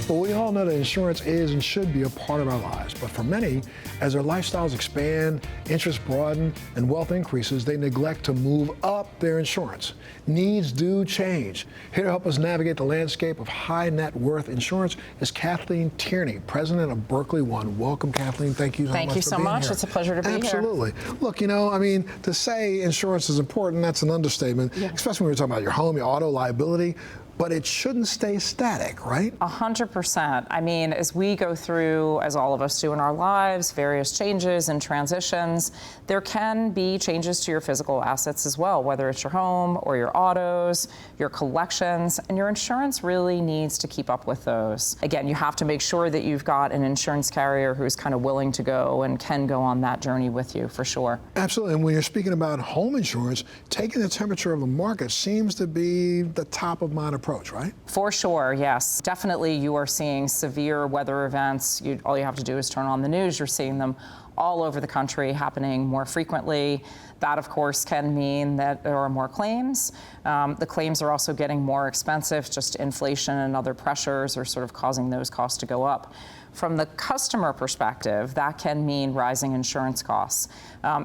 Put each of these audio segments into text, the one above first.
Well, we all know that insurance is and should be a part of our lives, but for many, as their lifestyles expand, interests broaden, and wealth increases, they neglect to move up their insurance. Needs do change. Here to help us navigate the landscape of high net worth insurance is Kathleen Tierney, president of Berkley One. Welcome, Kathleen. Thank you so much for being here. Thank you so much. It's a pleasure to be here. Absolutely. Look, to say insurance is important, that's an understatement, especially when you're talking about your home, your auto, liability. But it shouldn't stay static, right? 100%. I mean, as we go through, as all of us do in our lives, various changes and transitions, there can be changes to your physical assets as well, whether it's your home or your autos, your collections, and your insurance really needs to keep up with those. Again, you have to make sure that you've got an insurance carrier who's kind of willing to go and can go on that journey with you, for sure. Absolutely. And when you're speaking about home insurance, taking the temperature of the market seems to be the top of mind approach, right? For sure, yes. Definitely you are seeing severe weather events. All you have to do is turn on the news. You're seeing them all over the country happening more frequently. That, of course, can mean that there are more claims. The claims are also getting more expensive. Just inflation and other pressures are sort of causing those costs to go up. From the customer perspective, that can mean rising insurance costs.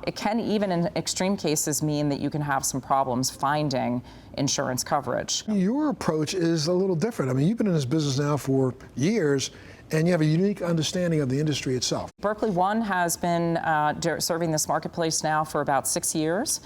It can even, in extreme cases, mean that you can have some problems finding insurance coverage. Your approach is a little different. I mean, you've been in this business now for years, and you have a unique understanding of the industry itself. Berkley One has been serving this marketplace now for about 6 years.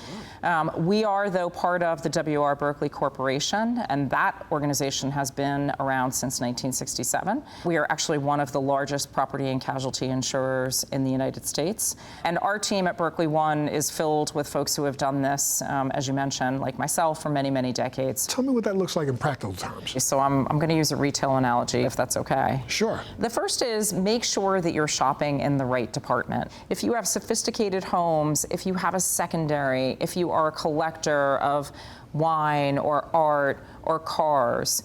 We are, though, part of the W.R. Berkley Corporation, and that organization has been around since 1967. We are actually one of the largest property and casualty insurers in the United States. And our team at Berkley One is filled with folks who have done this, as you mentioned, like myself, for many, many decades. Tell me what that looks like in practical terms. So I'm going to use a retail analogy, if that's okay. Sure. The first is make sure that you're shopping in the right department. If you have sophisticated homes, if you have a secondary, if you are a collector of wine or art or cars,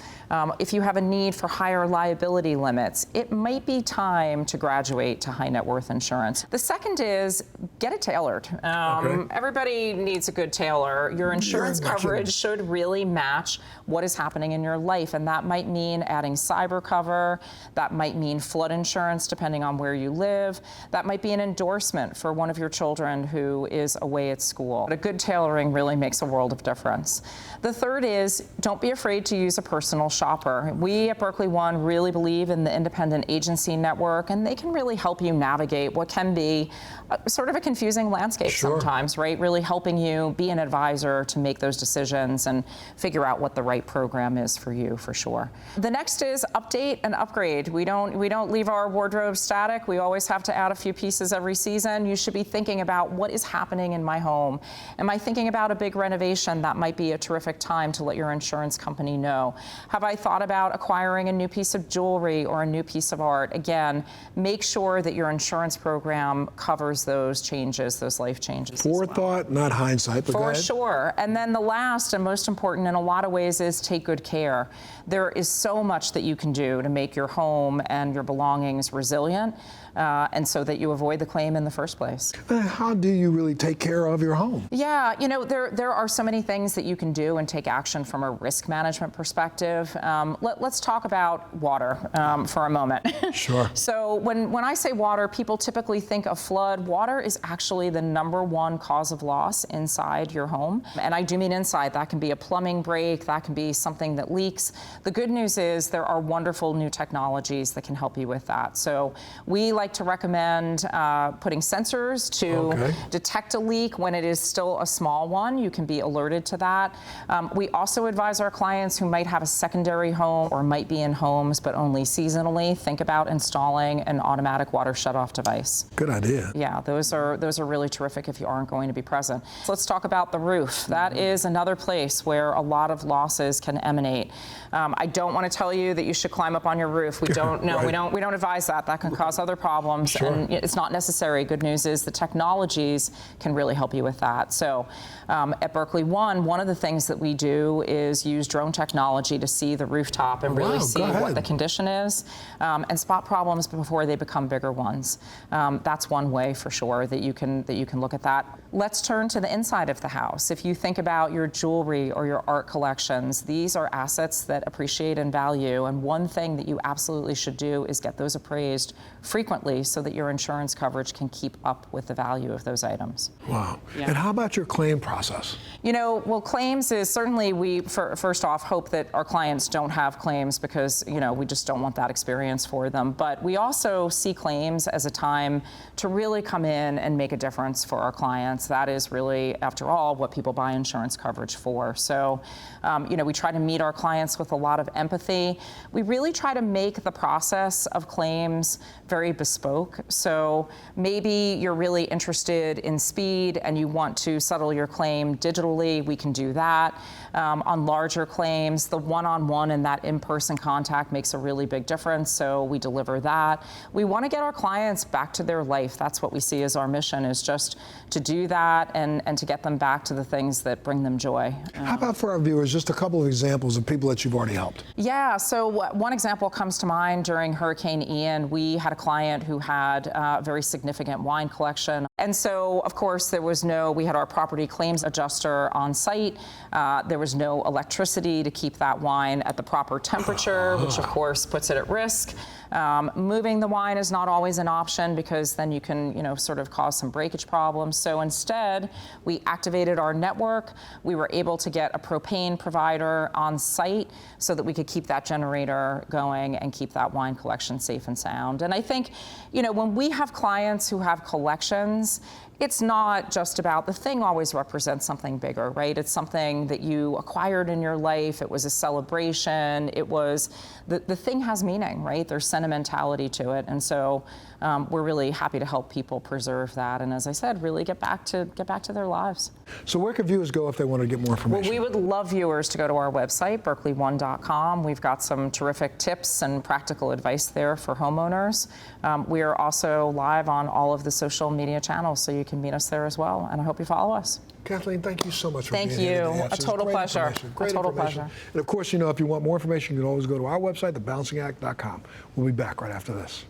if you have a need for higher liability limits, it might be time to graduate to high net worth insurance. The second is get it tailored. Everybody needs a good tailor. Your insurance coverage should really match what is happening in your life, and that might mean adding cyber cover, that might mean flood insurance depending on where you live, that might be an endorsement for one of your children who is away at school. But a good tailoring really makes a world of difference. The third is don't be afraid to use a personal shopper. We at Berkley One really believe in the independent agency network, and they can really help you navigate what can be sort of a confusing landscape sometimes, right? Really helping you be an advisor to make those decisions and figure out what the right program is for you, for sure. The next is update and upgrade. We don't leave our wardrobe static. We always have to add a few pieces every season. You should be thinking about what is happening in my home. Am I thinking about a big renovation? That might be a terrific time to let your insurance company know. Have I thought about acquiring a new piece of jewelry or a new piece of art? Again, make sure that your insurance program covers those changes, those life changes. Forethought, not hindsight, but for sure. And then the last and most important in a lot of ways is take good care. There is so much that you can do to make your home and your belongings resilient, and so that you avoid the claim in the first place. How do you really take care of your home? Yeah, there are so many things that you can do and take action from a risk management perspective. Let's talk about water for a moment. Sure. So when I say water, people typically think of flood. Water is actually the #1 cause of loss inside your home. And I do mean inside. That can be a plumbing break. That can be something that leaks. The good news is there are wonderful new technologies that can help you with that. So we like to recommend putting sensors to detect a leak when it is still a small one. You can be alerted to that. We also advise our clients who might have a secondary home or might be in homes but only seasonally, think about installing an automatic water shutoff device. Good idea. Yeah, those are really terrific if you aren't going to be present. So let's talk about the roof. That is another place where a lot of losses can emanate. I don't want to tell you that you should climb up on your roof. We don't. No, we don't advise that. That can cause other problems. problems, and it's not necessary. Good news is the technologies can really help you with that. So at Berkley One, one of the things that we do is use drone technology to see the rooftop and really see what the condition is, and spot problems before they become bigger ones. That's one way for sure that you can look at that. Let's turn to the inside of the house. If you think about your jewelry or your art collections, these are assets that appreciate in value, and one thing that you absolutely should do is get those appraised frequently so that your insurance coverage can keep up with the value of those items. Wow. And how about your claim process? You know, well, claims is certainly, we first off hope that our clients don't have claims, because, you know, we just don't want that experience for them. But we also see claims as a time to really come in and make a difference for our clients. That is really, after all, what people buy insurance coverage for. So, you know, we try to meet our clients with a lot of empathy. We really try to make the process of claims very bespoke. So maybe you're really interested in speed and you want to settle your claim digitally, we can do that. On larger claims, the one-on-one and that in-person contact makes a really big difference, so we deliver that. We want to get our clients back to their life. That's what we see as our mission, is just to do that and to get them back to the things that bring them joy. How about for our viewers, just a couple of examples of people that you've already helped? Yeah, so one example comes to mind. During Hurricane Ian, we had a client who had a very significant wine collection. And so, of course, we had our property claims adjuster on site. There was no electricity to keep that wine at the proper temperature, which of course puts it at risk. Moving the wine is not always an option, because then you can, you know, sort of cause some breakage problems. So instead, we activated our network. We were able to get a propane provider on site so that we could keep that generator going and keep that wine collection safe and sound. And I think, you know, when we have clients who have collections, it's not just about, the thing always represents something bigger, right? It's something that you acquired in your life. It was a celebration. It was, the thing has meaning, right? There's sentimentality to it. And so we're really happy to help people preserve that. And as I said, really get back to their lives. So where can viewers go if they want to get more information? Well, we would love viewers to go to our website, berkleyone.com. We've got some terrific tips and practical advice there for homeowners. We are also live on all of the social media channels, so you can meet us there as well, and I hope you follow us. Kathleen, thank you so much for being here. Thank you. A total pleasure. Great information. And of course, you know, if you want more information, you can always go to our website, thebalancing.com. We'll be back right after this.